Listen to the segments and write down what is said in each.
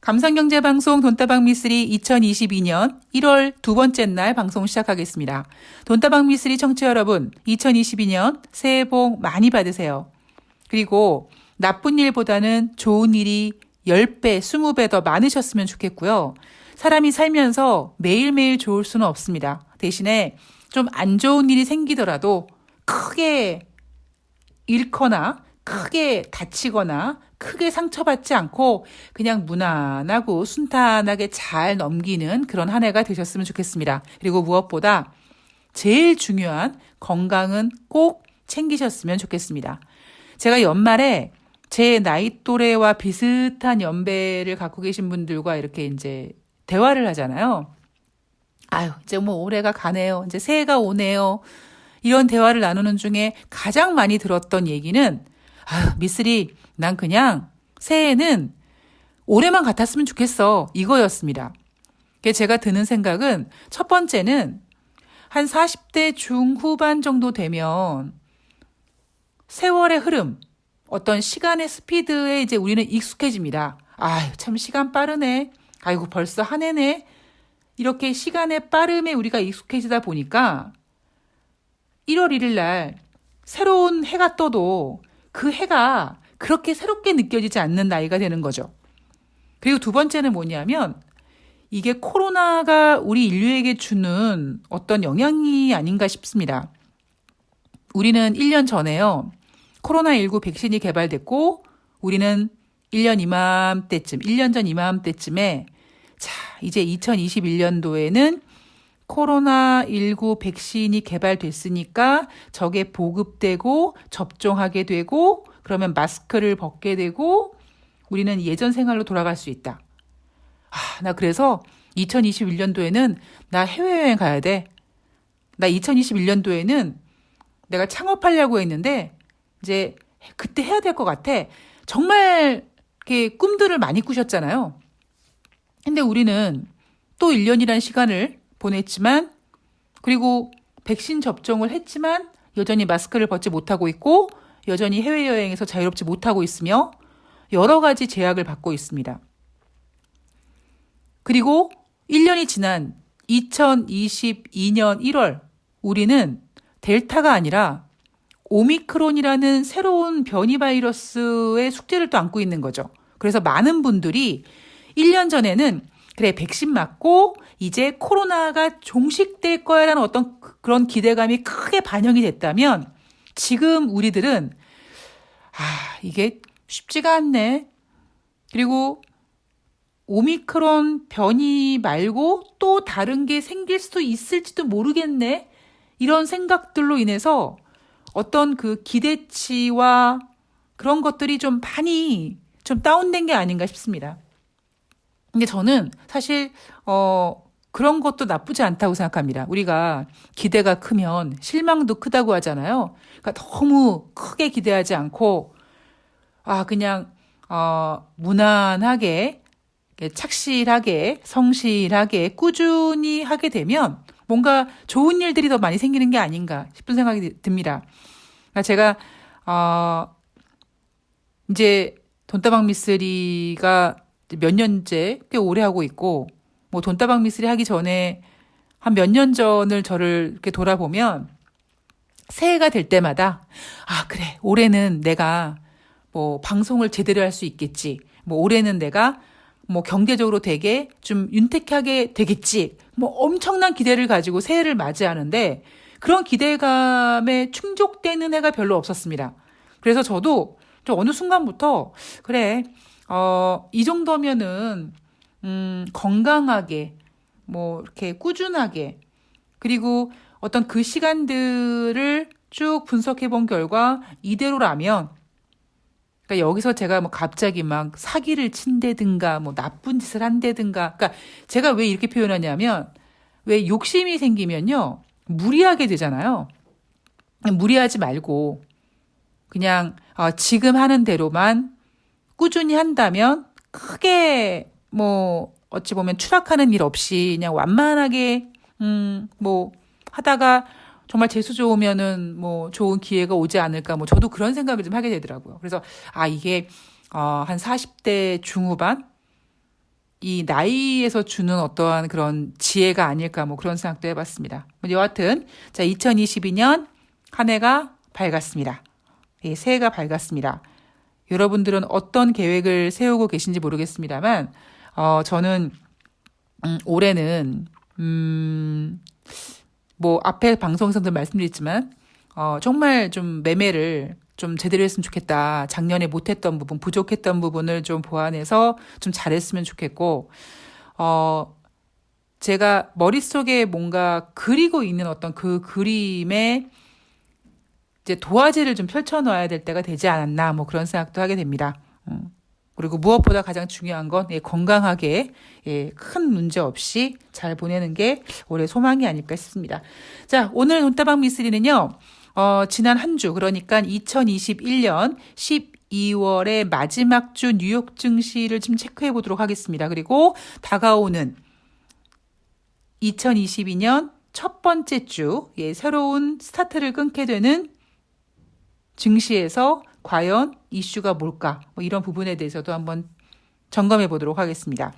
감상경제방송 돈다방 미쓰리 2022년 1월 두 번째 날 방송 시작하겠습니다. 돈다방 미쓰리 청취자 여러분, 2022년 새해 복 많이 받으세요. 그리고 나쁜 일보다는 좋은 일이 10배, 20배 더 많으셨으면 좋겠고요. 사람이 살면서 매일매일 좋을 수는 없습니다. 대신에 좀 안 좋은 일이 생기더라도 크게 잃거나 크게 다치거나 크게 상처받지 않고 그냥 무난하고 순탄하게 잘 넘기는 그런 한 해가 되셨으면 좋겠습니다. 그리고 무엇보다 제일 중요한 건강은 꼭 챙기셨으면 좋겠습니다. 제가 연말에 제 나이 또래와 비슷한 연배를 갖고 계신 분들과 이렇게 이제 대화를 하잖아요. 아유, 이제 뭐 올해가 가네요. 이제 새해가 오네요. 이런 대화를 나누는 중에 가장 많이 들었던 얘기는 아유, 미쓰리, 난 그냥 새해에는 올해만 같았으면 좋겠어. 이거였습니다. 제가 드는 생각은 첫 번째는 한 40대 중후반 정도 되면 세월의 흐름, 어떤 시간의 스피드에 이제 우리는 익숙해집니다. 아유, 참 시간 빠르네. 아이고, 벌써 한 해네. 이렇게 시간의 빠름에 우리가 익숙해지다 보니까 1월 1일 날 새로운 해가 떠도 그 해가 그렇게 새롭게 느껴지지 않는 나이가 되는 거죠. 그리고 두 번째는 뭐냐면 이게 코로나가 우리 인류에게 주는 어떤 영향이 아닌가 싶습니다. 우리는 1년 전에요. 코로나19 백신이 개발됐고 우리는 1년 전 이맘때쯤에 자, 이제 2021년도에는 코로나19 백신이 개발됐으니까 저게 보급되고 접종하게 되고 그러면 마스크를 벗게 되고 우리는 예전 생활로 돌아갈 수 있다. 나 그래서 2021년도에는 나 해외여행 가야 돼. 나 2021년도에는 내가 창업하려고 했는데 이제 그때 해야 될 것 같아. 정말 이렇게 꿈들을 많이 꾸셨잖아요. 근데 우리는 또 1년이라는 시간을 보냈지만 그리고 백신 접종을 했지만 여전히 마스크를 벗지 못하고 있고 여전히 해외여행에서 자유롭지 못하고 있으며 여러 가지 제약을 받고 있습니다. 그리고 1년이 지난 2022년 1월 우리는 델타가 아니라 오미크론이라는 새로운 변이 바이러스의 숙제를 또 안고 있는 거죠. 그래서 많은 분들이 1년 전에는 그래, 백신 맞고 이제 코로나가 종식될 거야라는 어떤 그런 기대감이 크게 반영이 됐다면 지금 우리들은 이게 쉽지가 않네. 그리고 오미크론 변이 말고 또 다른 게 생길 수도 있을지도 모르겠네. 이런 생각들로 인해서 어떤 그 기대치와 그런 것들이 좀 많이 좀 다운된 게 아닌가 싶습니다. 근데 저는 사실 그런 것도 나쁘지 않다고 생각합니다. 우리가 기대가 크면 실망도 크다고 하잖아요. 그러니까 너무 크게 기대하지 않고 그냥 무난하게 착실하게 성실하게 꾸준히 하게 되면 뭔가 좋은 일들이 더 많이 생기는 게 아닌가 싶은 생각이 듭니다. 그러니까 제가 이제 돈다방 미쓰리가 몇 년째 꽤 오래 하고 있고 뭐 돈다방 미쓰리 하기 전에 한 몇 년 전을 저를 이렇게 돌아보면 새해가 될 때마다 그래, 올해는 내가 뭐 방송을 제대로 할 수 있겠지, 뭐 올해는 내가 뭐 경제적으로 되게 좀 윤택하게 되겠지, 뭐 엄청난 기대를 가지고 새해를 맞이하는데 그런 기대감에 충족되는 해가 별로 없었습니다. 그래서 저도 좀 어느 순간부터 그래, 이 정도면은 건강하게 뭐 이렇게 꾸준하게 그리고 어떤 그 시간들을 쭉 분석해 본 결과 이대로라면 그러니까 여기서 제가 뭐 갑자기 막 사기를 친다든가 뭐 나쁜 짓을 한다든가 그러니까 제가 왜 이렇게 표현하냐면 왜 욕심이 생기면요 무리하게 되잖아요. 무리하지 말고 그냥 지금 하는 대로만 꾸준히 한다면 크게 뭐 어찌 보면 추락하는 일 없이 그냥 완만하게 뭐 하다가 정말 재수 좋으면은 뭐 좋은 기회가 오지 않을까 뭐 저도 그런 생각을 좀 하게 되더라고요. 그래서 이게 한 40대 중후반 이 나이에서 주는 어떠한 그런 지혜가 아닐까 뭐 그런 생각도 해봤습니다. 여하튼 자 2022년 한 해가 밝았습니다. 예, 새해가 밝았습니다. 여러분들은 어떤 계획을 세우고 계신지 모르겠습니다만 저는 올해는 뭐 앞에 방송에서도 말씀드렸지만 정말 좀 매매를 좀 제대로 했으면 좋겠다. 작년에 못했던 부분, 부족했던 부분을 좀 보완해서 좀 잘했으면 좋겠고, 제가 머릿속에 뭔가 그리고 있는 어떤 그 그림에 이제 도화지를 좀 펼쳐놔야 될 때가 되지 않았나, 뭐 그런 생각도 하게 됩니다. 그리고 무엇보다 가장 중요한 건 건강하게 큰 문제 없이 잘 보내는 게 올해 소망이 아닐까 싶습니다. 자, 오늘 돈다방 미쓰리는요. 지난 한 주, 그러니까 2021년 12월의 마지막 주 뉴욕 증시를 좀 체크해 보도록 하겠습니다. 그리고 다가오는 2022년 첫 번째 주, 새로운 스타트를 끊게 되는 증시에서 과연 이슈가 뭘까? 뭐 이런 부분에 대해서도 한번 점검해 보도록 하겠습니다.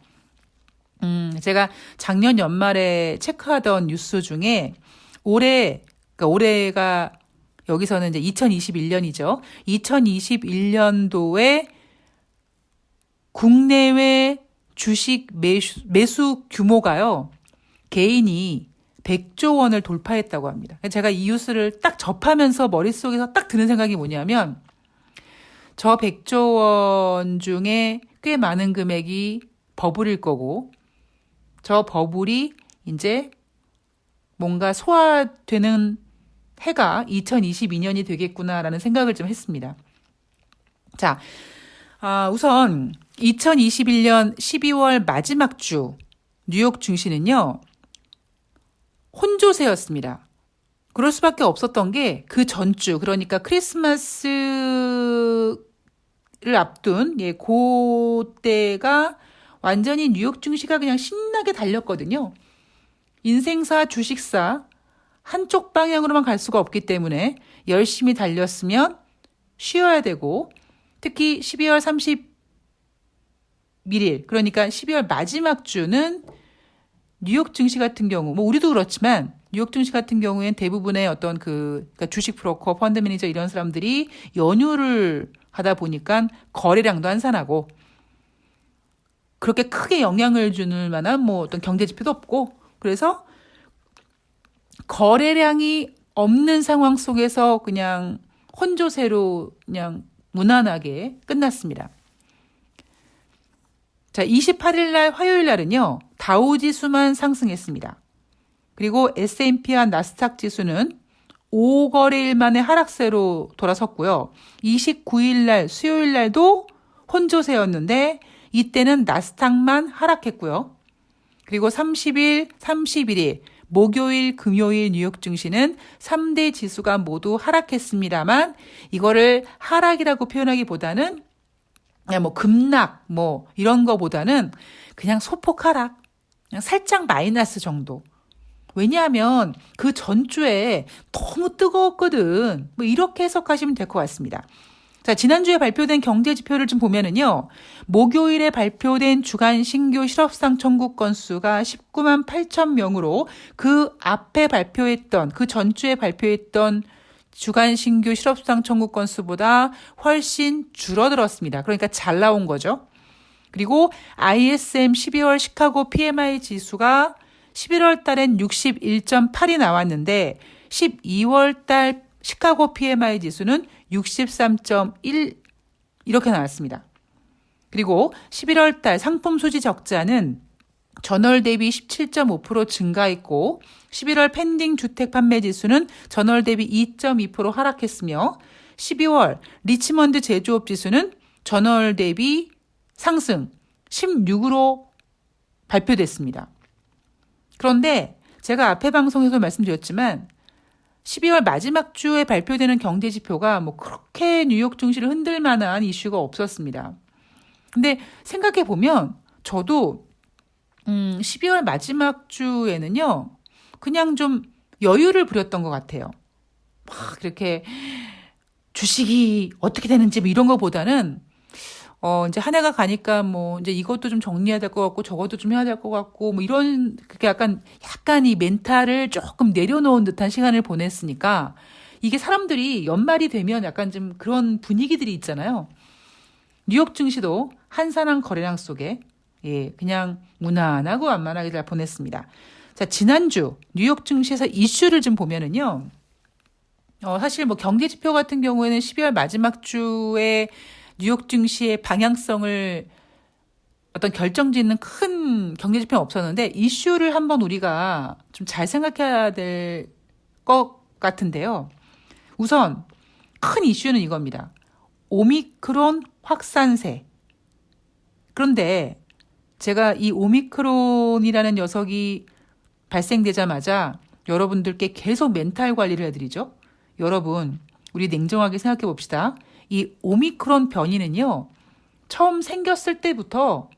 제가 작년 연말에 체크하던 뉴스 중에 올해가 여기서는 이제 2021년이죠. 2021년도에 국내외 주식 매수 규모가요. 개인이 100조 원을 돌파했다고 합니다. 제가 이 뉴스를 딱 접하면서 머릿속에서 딱 드는 생각이 뭐냐면 저 100조 원 중에 꽤 많은 금액이 버블일 거고 저 버블이 이제 뭔가 소화되는 해가 2022년이 되겠구나라는 생각을 좀 했습니다. 자, 우선 2021년 12월 마지막 주 뉴욕 증시는요. 혼조세였습니다. 그럴 수밖에 없었던 게 그 전주, 그러니까 크리스마스를 앞둔 그때가 완전히 뉴욕 증시가 그냥 신나게 달렸거든요. 인생사, 주식사 한쪽 방향으로만 갈 수가 없기 때문에 열심히 달렸으면 쉬어야 되고 특히 12월 31일 그러니까 12월 마지막 주는 뉴욕 증시 같은 경우 뭐 우리도 그렇지만 뉴욕 증시 같은 경우엔 대부분의 어떤 그러니까 주식 브로커, 펀드 매니저 이런 사람들이 연휴를 하다 보니까 거래량도 한산하고 그렇게 크게 영향을 주는 만한 뭐 어떤 경제 지표도 없고 그래서 거래량이 없는 상황 속에서 그냥 혼조세로 그냥 무난하게 끝났습니다. 자, 28일 날 화요일 날은요. 다우지수만 상승했습니다. 그리고 S&P와 나스닥 지수는 5거래일 만에 하락세로 돌아섰고요. 29일 날 수요일 날도 혼조세였는데 이때는 나스닥만 하락했고요. 그리고 30일, 31일 목요일, 금요일 뉴욕 증시는 3대 지수가 모두 하락했습니다만 이거를 하락이라고 표현하기보다는 그냥 뭐 급락 뭐 이런 거보다는 그냥 소폭 하락, 그냥 살짝 마이너스 정도. 왜냐하면 그 전주에 너무 뜨거웠거든. 뭐 이렇게 해석하시면 될 것 같습니다. 자, 지난주에 발표된 경제 지표를 좀 보면은요. 목요일에 발표된 주간 신규 실업상 청구 건수가 19만 8천 명으로 그 앞에 발표했던 그 전주에 발표했던 주간 신규 실업상 청구 건수보다 훨씬 줄어들었습니다. 그러니까 잘 나온 거죠. 그리고 ISM 12월 시카고 PMI 지수가 11월 달엔 61.8이 나왔는데 12월 달 시카고 PMI 지수는 63.1 이렇게 나왔습니다. 그리고 11월 달 상품 수지 적자는 전월 대비 17.5% 증가했고 11월 펜딩 주택 판매 지수는 전월 대비 2.2% 하락했으며 12월 리치먼드 제조업 지수는 전월 대비 상승 16으로 발표됐습니다. 그런데 제가 앞에 방송에서 말씀드렸지만 12월 마지막 주에 발표되는 경제 지표가 뭐 그렇게 뉴욕 증시를 흔들 만한 이슈가 없었습니다. 근데 생각해 보면 저도 12월 마지막 주에는요. 그냥 좀 여유를 부렸던 것 같아요. 막 이렇게 주식이 어떻게 되는지 뭐 이런 거보다는 이제 한 해가 가니까 뭐 이제 이것도 좀 정리해야 될 것 같고 저것도 좀 해야 될 것 같고 뭐 이런 그게 약간 이 멘탈을 조금 내려놓은 듯한 시간을 보냈으니까 이게 사람들이 연말이 되면 약간 좀 그런 분위기들이 있잖아요. 뉴욕 증시도 한산한 거래량 속에 예, 그냥 무난하고 완만하게 잘 보냈습니다. 자, 지난주 뉴욕 증시에서 이슈를 좀 보면은요. 사실 뭐 경제 지표 같은 경우에는 12월 마지막 주에 뉴욕 증시의 방향성을 어떤 결정짓는 큰 경제 지표는 없었는데 이슈를 한번 우리가 좀 잘 생각해야 될 것 같은데요. 우선 큰 이슈는 이겁니다. 오미크론 확산세. 그런데 제가 이 오미크론이라는 녀석이 발생되자마자 여러분들께 계속 멘탈 관리를 해드리죠. 여러분, 우리 냉정하게 생각해 봅시다. 이 오미크론 변이는요, 처음 생겼을 때부터,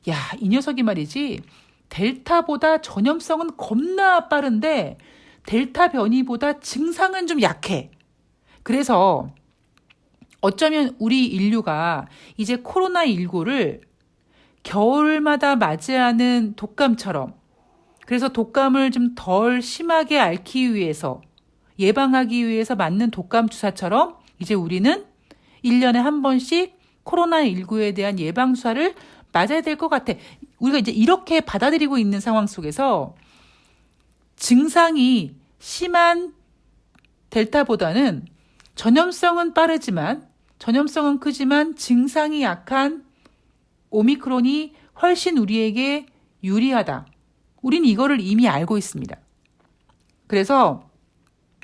야, 이 녀석이 말이지, 델타보다 전염성은 겁나 빠른데, 델타 변이보다 증상은 좀 약해. 그래서 어쩌면 우리 인류가 이제 코로나19를 겨울마다 맞이하는 독감처럼, 그래서 독감을 좀 덜 심하게 앓기 위해서, 예방하기 위해서 맞는 독감 주사처럼 이제 우리는 1년에 한 번씩 코로나19에 대한 예방주사를 맞아야 될 것 같아. 우리가 이제 이렇게 받아들이고 있는 상황 속에서 증상이 심한 델타보다는 전염성은 크지만 증상이 약한 오미크론이 훨씬 우리에게 유리하다. 우린 이거를 이미 알고 있습니다. 그래서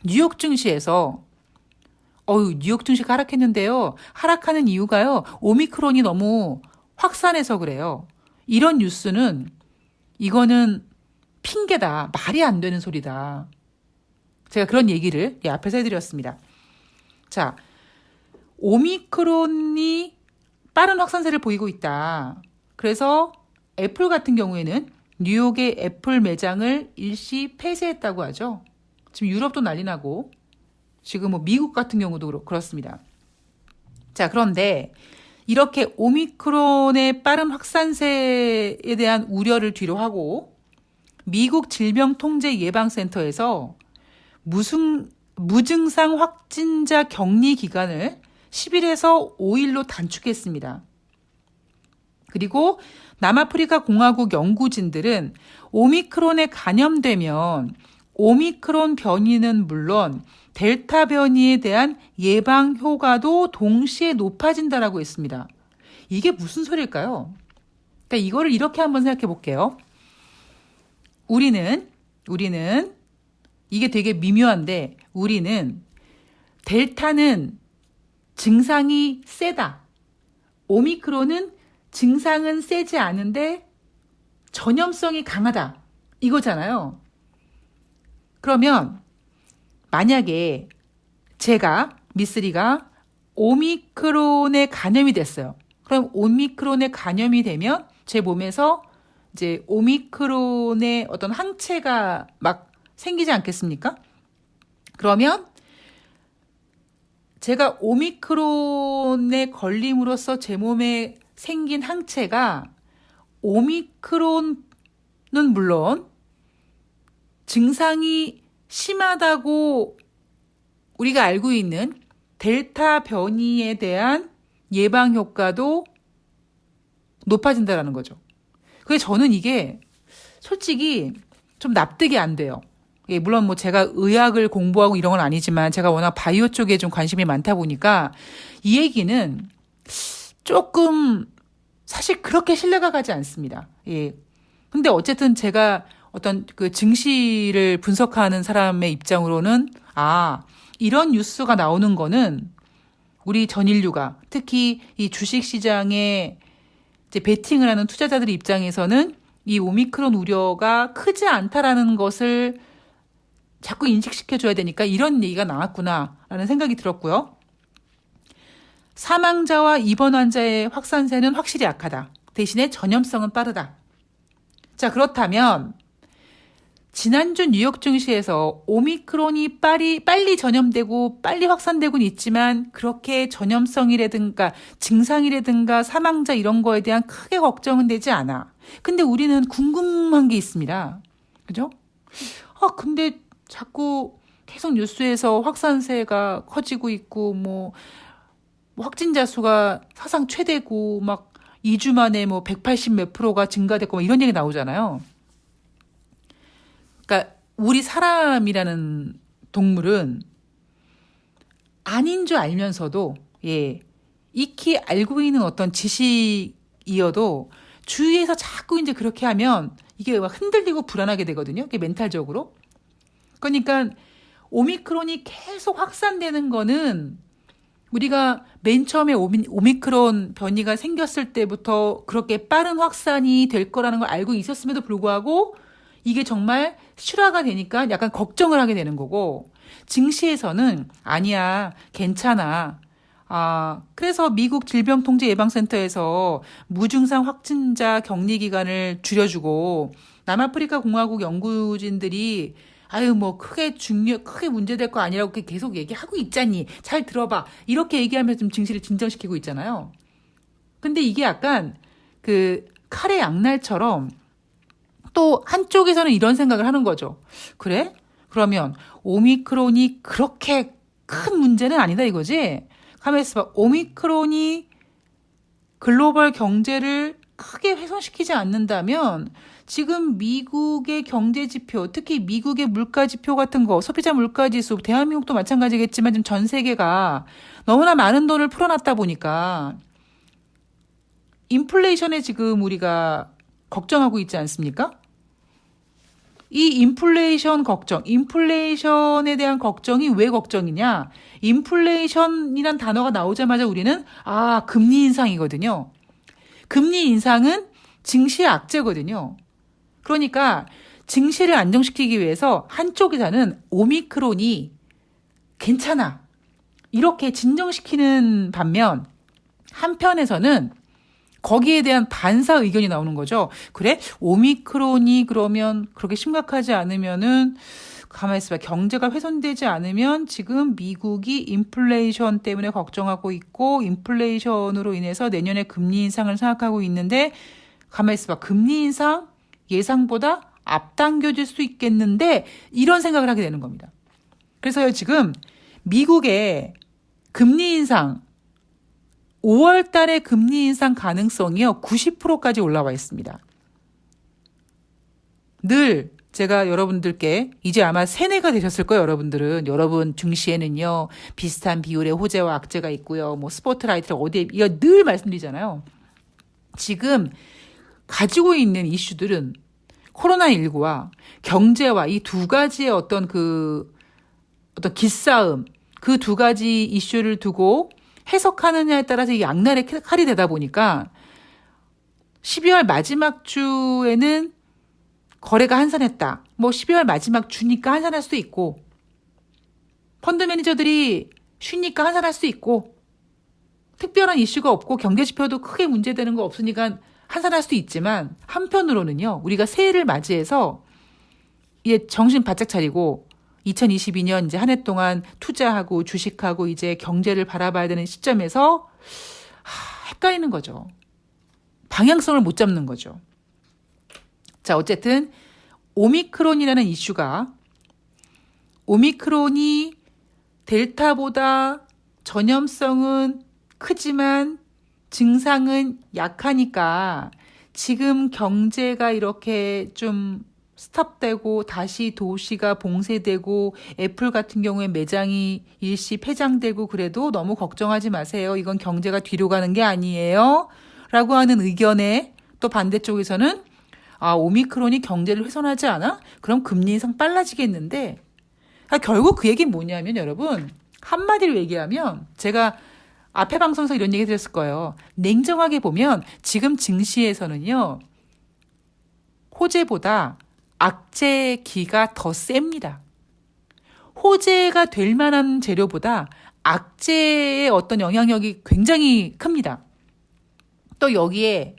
뉴욕 증시에서 뉴욕 증시가 하락했는데요. 하락하는 이유가요. 오미크론이 너무 확산해서 그래요. 이런 뉴스는 이거는 핑계다. 말이 안 되는 소리다. 제가 그런 얘기를 앞에서 해드렸습니다. 자, 오미크론이 빠른 확산세를 보이고 있다. 그래서 애플 같은 경우에는 뉴욕의 애플 매장을 일시 폐쇄했다고 하죠. 지금 유럽도 난리 나고 지금 뭐 미국 같은 경우도 그렇습니다. 자, 그런데 이렇게 오미크론의 빠른 확산세에 대한 우려를 뒤로하고 미국 질병통제예방센터에서 무증상 확진자 격리 기간을 10일에서 5일로 단축했습니다. 그리고 남아프리카 공화국 연구진들은 오미크론에 감염되면 오미크론 변이는 물론 델타 변이에 대한 예방 효과도 동시에 높아진다라고 했습니다. 이게 무슨 소리일까요? 그러니까 이거를 이렇게 한번 생각해 볼게요. 우리는 이게 되게 미묘한데 우리는 델타는 증상이 세다. 오미크론은 증상은 세지 않은데 전염성이 강하다. 이거잖아요. 그러면 만약에 미쓰리가 오미크론에 감염이 됐어요. 그럼 오미크론에 감염이 되면 제 몸에서 이제 오미크론의 어떤 항체가 막 생기지 않겠습니까? 그러면 제가 오미크론에 걸림으로써 제 몸에 생긴 항체가 오미크론은 물론 증상이 심하다고 우리가 알고 있는 델타 변이에 대한 예방 효과도 높아진다는 거죠. 그래서 저는 이게 솔직히 좀 납득이 안 돼요. 예, 물론 뭐 제가 의학을 공부하고 이런 건 아니지만 제가 워낙 바이오 쪽에 좀 관심이 많다 보니까 이 얘기는 조금 사실 그렇게 신뢰가 가지 않습니다. 예. 근데 어쨌든 제가 어떤 그 증시를 분석하는 사람의 입장으로는 이런 뉴스가 나오는 거는 우리 전 인류가 특히 이 주식 시장에 이제 베팅을 하는 투자자들 입장에서는 이 오미크론 우려가 크지 않다라는 것을 자꾸 인식시켜줘야 되니까 이런 얘기가 나왔구나라는 생각이 들었고요. 사망자와 입원 환자의 확산세는 확실히 약하다. 대신에 전염성은 빠르다. 자, 그렇다면 지난주 뉴욕 증시에서 오미크론이 빨리 전염되고 빨리 확산되고는 있지만 그렇게 전염성이라든가 증상이라든가 사망자 이런 거에 대한 크게 걱정은 되지 않아. 근데 우리는 궁금한 게 있습니다. 그죠? 근데 자꾸 계속 뉴스에서 확산세가 커지고 있고 뭐 확진자 수가 사상 최대고 막 2주 만에 뭐 180 몇 프로가 증가됐고 막 이런 얘기 나오잖아요. 그러니까 우리 사람이라는 동물은 아닌 줄 알면서도 익히 알고 있는 어떤 지식이어도 주위에서 자꾸 이제 그렇게 하면 이게 막 흔들리고 불안하게 되거든요. 이게 멘탈적으로. 그러니까 오미크론이 계속 확산되는 거는 우리가 맨 처음에 오미크론 변이가 생겼을 때부터 그렇게 빠른 확산이 될 거라는 걸 알고 있었음에도 불구하고 이게 정말 실화가 되니까 약간 걱정을 하게 되는 거고, 증시에서는 아니야, 괜찮아. 그래서 미국 질병통제예방센터에서 무증상 확진자 격리 기간을 줄여주고 남아프리카 공화국 연구진들이 뭐 크게 문제될 거 아니라고 계속 얘기하고 있잖니. 잘 들어봐. 이렇게 얘기하면서 좀 증시를 진정시키고 있잖아요. 근데 이게 약간 그 칼의 양날처럼 또 한쪽에서는 이런 생각을 하는 거죠. 그래? 그러면 오미크론이 그렇게 큰 문제는 아니다 이거지? 가만히 있어봐. 오미크론이 글로벌 경제를 크게 훼손시키지 않는다면 지금 미국의 경제 지표, 특히 미국의 물가 지표 같은 거, 소비자 물가 지수, 대한민국도 마찬가지겠지만 지금 전 세계가 너무나 많은 돈을 풀어놨다 보니까 인플레이션에 지금 우리가 걱정하고 있지 않습니까? 이 인플레이션에 대한 걱정이 왜 걱정이냐? 인플레이션이란 단어가 나오자마자 우리는 금리 인상이거든요. 금리 인상은 증시의 악재거든요. 그러니까 증시를 안정시키기 위해서 한쪽에서는 오미크론이 괜찮아. 이렇게 진정시키는 반면 한편에서는 거기에 대한 반사 의견이 나오는 거죠. 그래? 오미크론이 그러면 그렇게 심각하지 않으면은 가만히 있어봐. 경제가 훼손되지 않으면 지금 미국이 인플레이션 때문에 걱정하고 있고 인플레이션으로 인해서 내년에 금리 인상을 생각하고 있는데 가만히 있어봐. 금리 인상 예상보다 앞당겨질 수 있겠는데 이런 생각을 하게 되는 겁니다. 그래서 지금 미국의 금리 인상 5월 달에 금리 인상 가능성이요 90%까지 올라와 있습니다. 늘 제가 여러분들께 이제 아마 세뇌가 되셨을 거예요. 여러분 증시에는요 비슷한 비율의 호재와 악재가 있고요. 뭐 스포트라이트를 어디에 이거 늘 말씀드리잖아요. 지금 가지고 있는 이슈들은 코로나19와 경제와 이 두 가지의 어떤 기싸움, 그 두 가지 이슈를 두고 해석하느냐에 따라서 이 양날의 칼이 되다 보니까 12월 마지막 주에는 거래가 한산했다. 12월 마지막 주니까 한산할 수도 있고 펀드 매니저들이 쉬니까 한산할 수 있고 특별한 이슈가 없고 경제 지표도 크게 문제되는 거 없으니까 한산할 수도 있지만 한편으로는요. 우리가 새해를 맞이해서 이제 정신 바짝 차리고 2022년 이제 한 해 동안 투자하고 주식하고 이제 경제를 바라봐야 되는 시점에서 헷갈리는 거죠. 방향성을 못 잡는 거죠. 자, 어쨌든 오미크론이라는 이슈가 오미크론이 델타보다 전염성은 크지만 증상은 약하니까 지금 경제가 이렇게 좀 스탑되고 다시 도시가 봉쇄되고 애플 같은 경우에 매장이 일시 폐장되고 그래도 너무 걱정하지 마세요. 이건 경제가 뒤로 가는 게 아니에요. 라고 하는 의견에 또 반대쪽에서는 오미크론이 경제를 훼손하지 않아? 그럼 금리 인상 빨라지겠는데 결국 그 얘기는 뭐냐면 여러분 한마디로 얘기하면 제가 앞에 방송에서 이런 얘기 드렸을 거예요. 냉정하게 보면 지금 증시에서는요. 호재보다 악재기가 더 셉니다. 호재가 될 만한 재료보다 악재의 어떤 영향력이 굉장히 큽니다. 또 여기에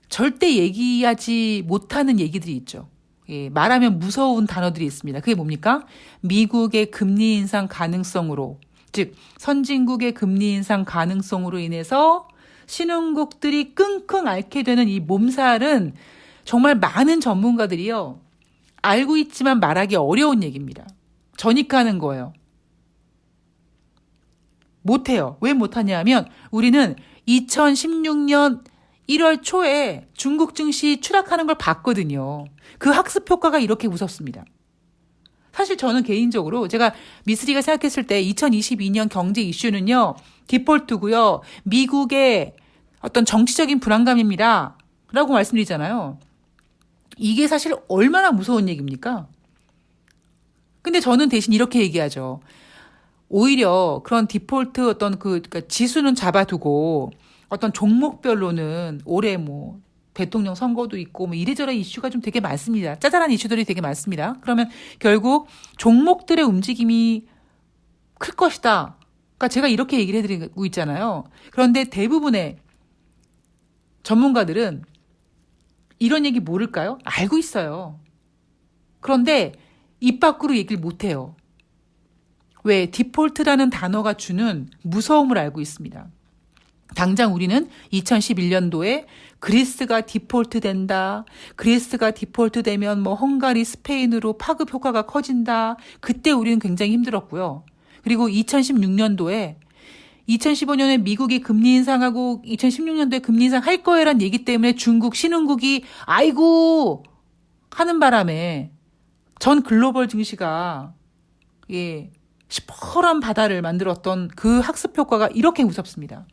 절대 얘기하지 못하는 얘기들이 있죠. 예, 말하면 무서운 단어들이 있습니다. 그게 뭡니까? 미국의 금리 인상 가능성으로, 즉 선진국의 금리 인상 가능성으로 인해서 신흥국들이 끙끙 앓게 되는 이 몸살은 정말 많은 전문가들이요. 알고 있지만 말하기 어려운 얘기입니다. 전이카는 거예요. 못해요. 왜 못하냐 하면 우리는 2016년 1월 초에 중국 증시 추락하는 걸 봤거든요. 그 학습 효과가 이렇게 무섭습니다. 사실 저는 개인적으로 제가 미쓰리가 생각했을 때 2022년 경제 이슈는요. 디폴트고요. 미국의 어떤 정치적인 불안감입니다. 라고 말씀드리잖아요. 이게 사실 얼마나 무서운 얘기입니까? 근데 저는 대신 이렇게 얘기하죠. 오히려 그런 디폴트 어떤 그러니까 지수는 잡아두고 어떤 종목별로는 올해 뭐 대통령 선거도 있고 뭐 이래저래 이슈가 좀 되게 많습니다. 짜잘한 이슈들이 되게 많습니다. 그러면 결국 종목들의 움직임이 클 것이다. 그러니까 제가 이렇게 얘기를 해드리고 있잖아요. 그런데 대부분의 전문가들은 이런 얘기 모를까요? 알고 있어요. 그런데 입 밖으로 얘기를 못해요. 왜? 디폴트라는 단어가 주는 무서움을 알고 있습니다. 당장 우리는 2011년도에 그리스가 디폴트 된다. 그리스가 디폴트 되면 뭐 헝가리, 스페인으로 파급 효과가 커진다. 그때 우리는 굉장히 힘들었고요. 그리고 2016년도에 2015년에 미국이 금리 인상하고 2016년도에 금리 인상할 거예란 얘기 때문에 중국 신흥국이 아이고 하는 바람에 전 글로벌 증시가 시퍼런 바다를 만들었던 그 학습 효과가 이렇게 무섭습니다.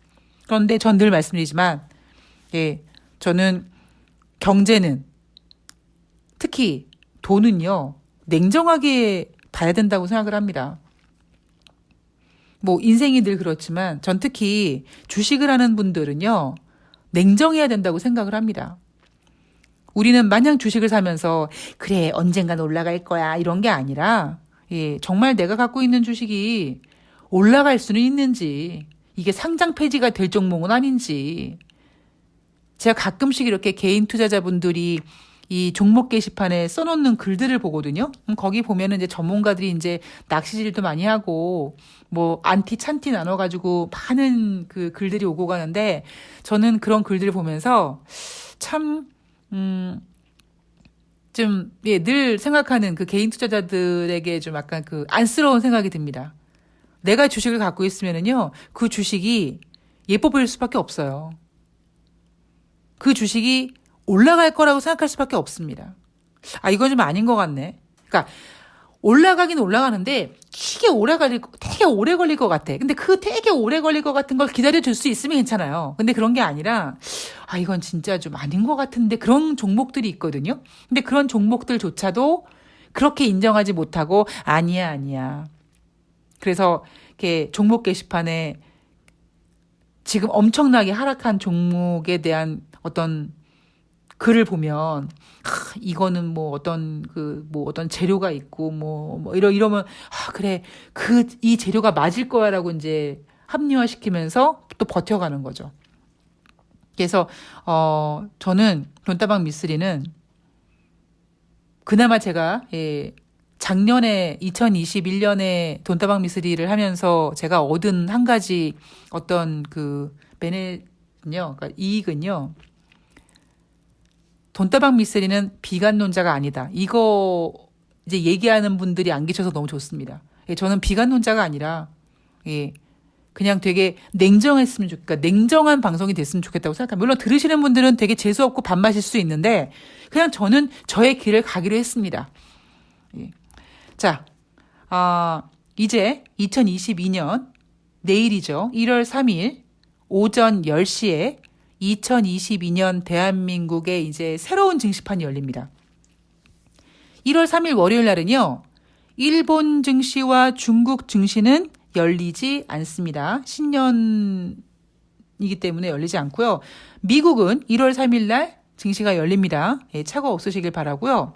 그런데 전 늘 말씀드리지만 저는 경제는 특히 돈은요 냉정하게 봐야 된다고 생각을 합니다. 뭐 인생이 늘 그렇지만 전 특히 주식을 하는 분들은요 냉정해야 된다고 생각을 합니다. 우리는 마냥 주식을 사면서 그래 언젠간 올라갈 거야 이런 게 아니라 정말 내가 갖고 있는 주식이 올라갈 수는 있는지 이게 상장 폐지가 될 종목은 아닌지 제가 가끔씩 이렇게 개인 투자자분들이 이 종목 게시판에 써놓는 글들을 보거든요. 거기 보면은 이제 전문가들이 이제 낚시질도 많이 하고 뭐 안티 찬티 나눠가지고 많은 그 글들이 오고 가는데 저는 그런 글들을 보면서 참 늘 생각하는 그 개인 투자자들에게 좀 약간 그 안쓰러운 생각이 듭니다. 내가 주식을 갖고 있으면은요, 그 주식이 예뻐 보일 수밖에 없어요. 그 주식이 올라갈 거라고 생각할 수밖에 없습니다. 이건 좀 아닌 것 같네. 그러니까 올라가긴 올라가는데 되게 오래 걸릴 것 같아. 근데 그 되게 오래 걸릴 것 같은 걸 기다려줄 수 있으면 괜찮아요. 근데 그런 게 아니라 이건 진짜 좀 아닌 것 같은데 그런 종목들이 있거든요. 근데 그런 종목들조차도 그렇게 인정하지 못하고 아니야. 그래서 이렇게 종목 게시판에 지금 엄청나게 하락한 종목에 대한 어떤 글을 보면 이거는 뭐 어떤 어떤 재료가 있고 이러면 그래 이 재료가 맞을 거야라고 이제 합리화시키면서 또 버텨가는 거죠. 그래서 저는 돈다방 미쓰리는 그나마 제가 작년에 2021년에 돈다방 미쓰리를 하면서 제가 얻은 한 가지 어떤 그 그러니까 이익은요. 돈다방 미쓰리는 비관론자가 아니다. 이거 이제 얘기하는 분들이 안 계셔서 너무 좋습니다. 저는 비관론자가 아니라 그냥 되게 냉정했으면 그러니까 냉정한 방송이 됐으면 좋겠다고 생각합니다. 물론 들으시는 분들은 되게 재수없고 반마실 수 있는데 그냥 저는 저의 길을 가기로 했습니다. 자, 이제 2022년 내일이죠. 1월 3일 오전 10시에 2022년 대한민국의 이제 새로운 증시판이 열립니다. 1월 3일 월요일 날은요. 일본 증시와 중국 증시는 열리지 않습니다. 신년이기 때문에 열리지 않고요. 미국은 1월 3일 날 증시가 열립니다. 착오 없으시길 바라고요.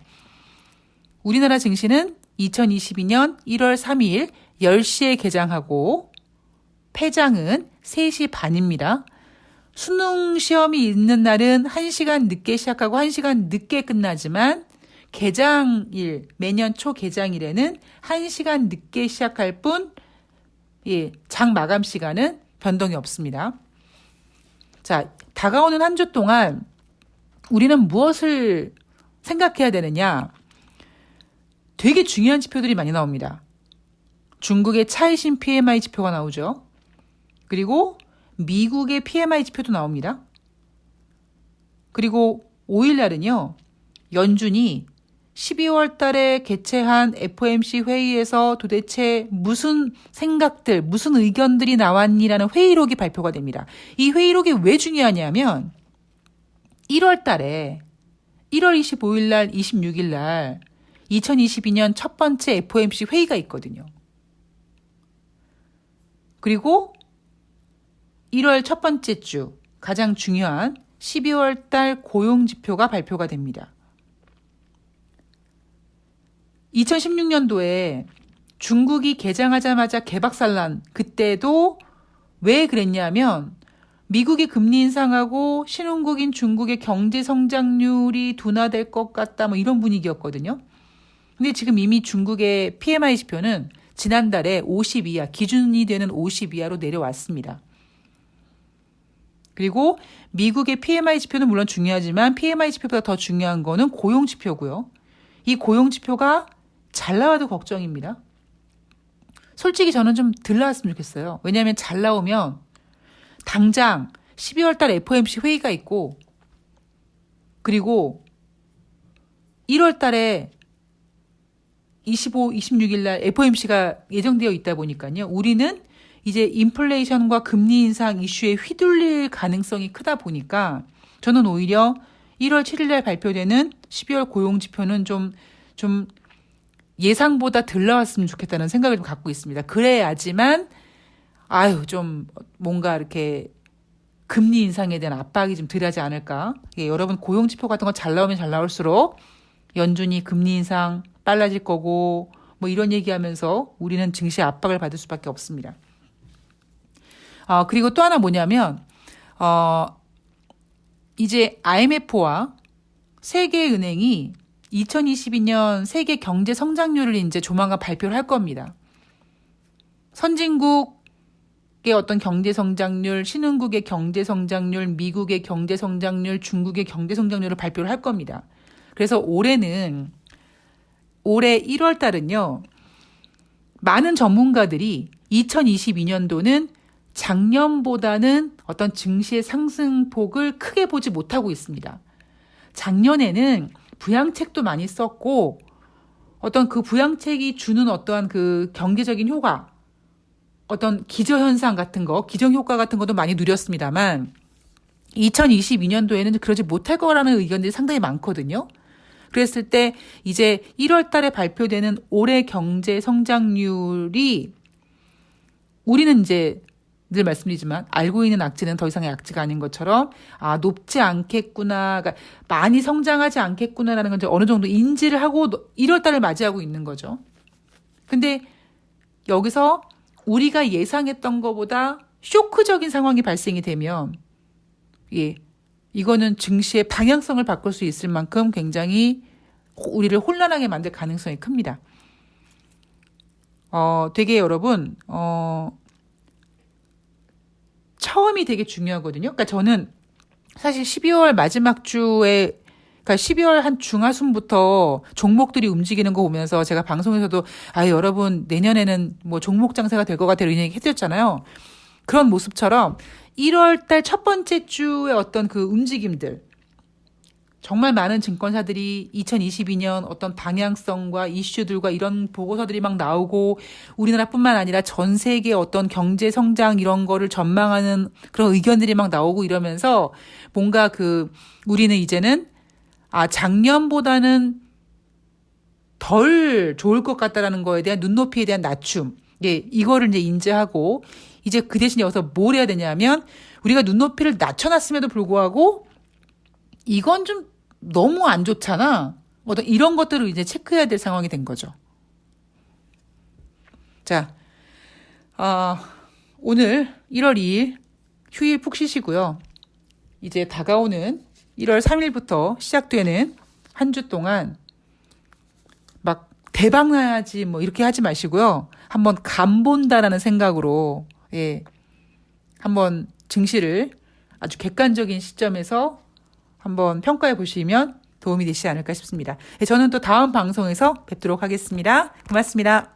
우리나라 증시는 2022년 1월 3일 10시에 개장하고 폐장은 3시 반입니다. 수능 시험이 있는 날은 1시간 늦게 시작하고 1시간 늦게 끝나지만 개장일, 매년 초 개장일에는 1시간 늦게 시작할 뿐, 예, 장 마감 시간은 변동이 없습니다. 자, 다가오는 한 주 동안 우리는 무엇을 생각해야 되느냐? 되게 중요한 지표들이 많이 나옵니다. 중국의 차이신 PMI 지표가 나오죠. 그리고 미국의 PMI 지표도 나옵니다. 그리고 5일 날은요, 연준이 12월 달에 개최한 FOMC 회의에서 도대체 무슨 생각들, 무슨 의견들이 나왔니라는 회의록이 발표가 됩니다. 이 회의록이 왜 중요하냐면 1월 달에 1월 25일 날, 26일 날 2022년 첫 번째 FOMC 회의가 있거든요. 그리고 1월 첫 번째 주 가장 중요한 12월 달 고용 지표가 발표가 됩니다. 2016년도에 중국이 개장하자마자 개박살난 그때도 왜 그랬냐면 미국이 금리 인상하고 신흥국인 중국의 경제 성장률이 둔화될 것 같다 뭐 이런 분위기였거든요. 근데 지금 이미 중국의 PMI 지표는 지난달에 50 이하, 기준이 되는 50 이하로 내려왔습니다. 그리고 미국의 PMI 지표는 물론 중요하지만 PMI 지표보다 더 중요한 거는 고용 지표고요. 이 고용 지표가 잘 나와도 걱정입니다. 솔직히 저는 좀 덜 나왔으면 좋겠어요. 왜냐하면 잘 나오면 당장 12월 달 FOMC 회의가 있고 그리고 1월 달에 25, 26일 날 FOMC가 예정되어 있다 보니까요. 우리는 이제 인플레이션과 금리 인상 이슈에 휘둘릴 가능성이 크다 보니까 저는 오히려 1월 7일 날 발표되는 12월 고용 지표는 좀 예상보다 덜 나왔으면 좋겠다는 생각을 좀 갖고 있습니다. 그래야지만 좀 뭔가 이렇게 금리 인상에 대한 압박이 좀 덜하지 않을까. 여러분 고용 지표 같은 거 잘 나오면 잘 나올수록 연준이 금리 인상 빨라질 거고 뭐 이런 얘기하면서 우리는 증시에 압박을 받을 수밖에 없습니다. 그리고 또 하나 뭐냐면 이제 IMF와 세계은행이 2022년 세계 경제 성장률을 이제 조만간 발표를 할 겁니다. 선진국의 어떤 경제 성장률, 신흥국의 경제 성장률, 미국의 경제 성장률, 중국의 경제 성장률을 발표를 할 겁니다. 그래서 올해 1월 달은요, 많은 전문가들이 2022년도는 작년보다는 어떤 증시의 상승폭을 크게 보지 못하고 있습니다. 작년에는 부양책도 많이 썼고 어떤 그 부양책이 주는 어떠한 그 경제적인 효과, 어떤 기저현상 같은 거, 기정효과 같은 것도 많이 누렸습니다만 2022년도에는 그러지 못할 거라는 의견들이 상당히 많거든요. 그랬을 때 이제 1월 달에 발표되는 올해 경제 성장률이 우리는 이제 늘 말씀드리지만 알고 있는 악재는 더 이상의 악재가 아닌 것처럼 높지 않겠구나, 그러니까 많이 성장하지 않겠구나라는 건 이제 어느 정도 인지를 하고 1월 달을 맞이하고 있는 거죠. 근데 여기서 우리가 예상했던 것보다 쇼크적인 상황이 발생이 되면 이거는 증시의 방향성을 바꿀 수 있을 만큼 굉장히 우리를 혼란하게 만들 가능성이 큽니다. 되게 여러분 처음이 되게 중요하거든요. 그러니까 저는 사실 12월 마지막 주에, 그러니까 12월 한 중하순부터 종목들이 움직이는 거 보면서 제가 방송에서도 여러분 내년에는 뭐 종목 장세가 될 것 같아요 이런 얘기 해드렸잖아요. 그런 모습처럼 1월 달 첫 번째 주의 어떤 그 움직임들, 정말 많은 증권사들이 2022년 어떤 방향성과 이슈들과 이런 보고서들이 막 나오고 우리나라뿐만 아니라 전 세계 어떤 경제 성장 이런 거를 전망하는 그런 의견들이 막 나오고 이러면서 뭔가 우리는 이제는 작년보다는 덜 좋을 것 같다라는 거에 대한 눈높이에 대한 낮춤, 이거를 이제 인지하고 이제 그 대신 여기서 뭘 해야 되냐면 우리가 눈높이를 낮춰놨음에도 불구하고 이건 좀 너무 안 좋잖아. 어떤 이런 것들을 이제 체크해야 될 상황이 된 거죠. 자, 오늘 1월 2일 휴일 푹 쉬시고요. 이제 다가오는 1월 3일부터 시작되는 한 주 동안 대박 나야지 뭐 이렇게 하지 마시고요. 한번 간 본다라는 생각으로 예, 한번 증시를 아주 객관적인 시점에서 한번 평가해 보시면 도움이 되시지 않을까 싶습니다. 예, 저는 또 다음 방송에서 뵙도록 하겠습니다. 고맙습니다.